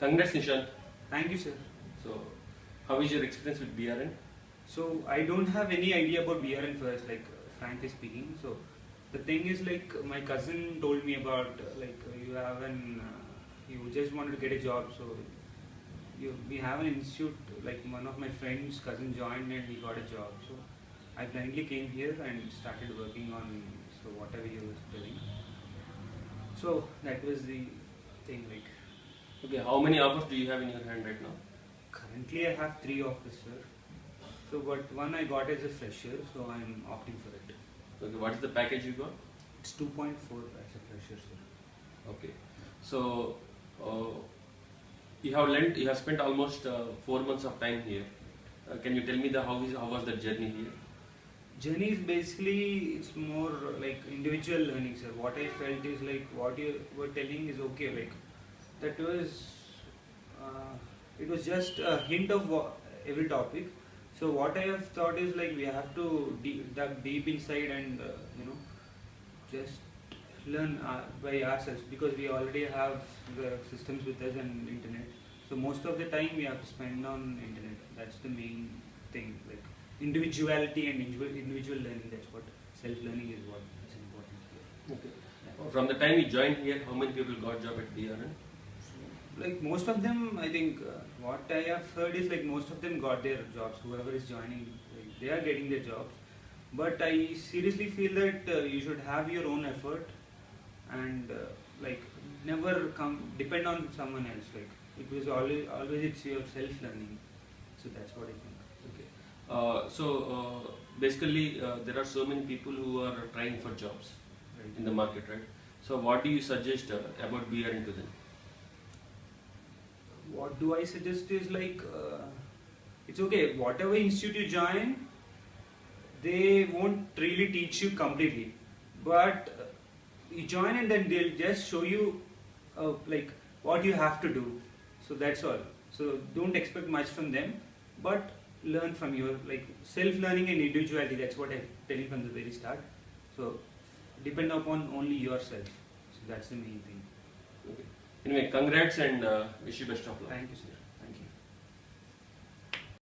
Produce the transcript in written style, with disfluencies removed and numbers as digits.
Congrats, Nishanth. Thank you, sir. So, how is your experience with BRN? So I don't have any idea about BRN first, frankly speaking. So the thing is, my cousin told me about you have you just wanted to get a job. So we have an institute. Like one of my friends' cousin joined and he got a job. So I blindly came here and started working on whatever he was telling. So that was the thing. Okay, how many offers do you have in your hand right now? Currently I have 3 offers, sir. So, but one I got as a fresher, so I'm opting for it. Okay, what is the package you got? It's 2.4 as a fresher, sir. Okay, so you have spent almost 4 months of time here. Can you tell me how was the journey here? Journey is basically, it's more like individual learning, sir. What I felt is what you were telling is okay. That was it was just a hint of every topic. So what I have thought is we have to dig deep inside and just learn by ourselves, because we already have the systems with us and internet. So most of the time we have to spend on internet. That's the main thing. Individuality and individual learning. That's what self-learning is. What is important here. Okay. Yeah. From the time you joined here, how many people got job at BRN? Most of them, I think, what I have heard is most of them got their jobs. Whoever is joining, they are getting their jobs. But I seriously feel that you should have your own effort and never depend on someone else. It was always it's your self-learning. So that's what I think. Okay. Basically, there are so many people who are trying for jobs in the market, right? So what do you suggest about BRN to them? What do I suggest is it's okay, whatever institute you join, they won't really teach you completely, but you join and then they'll just show you what you have to do. So that's all. So don't expect much from them, but learn from your self-learning and individuality. That's what I'm telling from the very start. So depend upon only yourself. So that's the main thing. Okay. Anyway, congrats and wish you best of luck. Thank you, sir.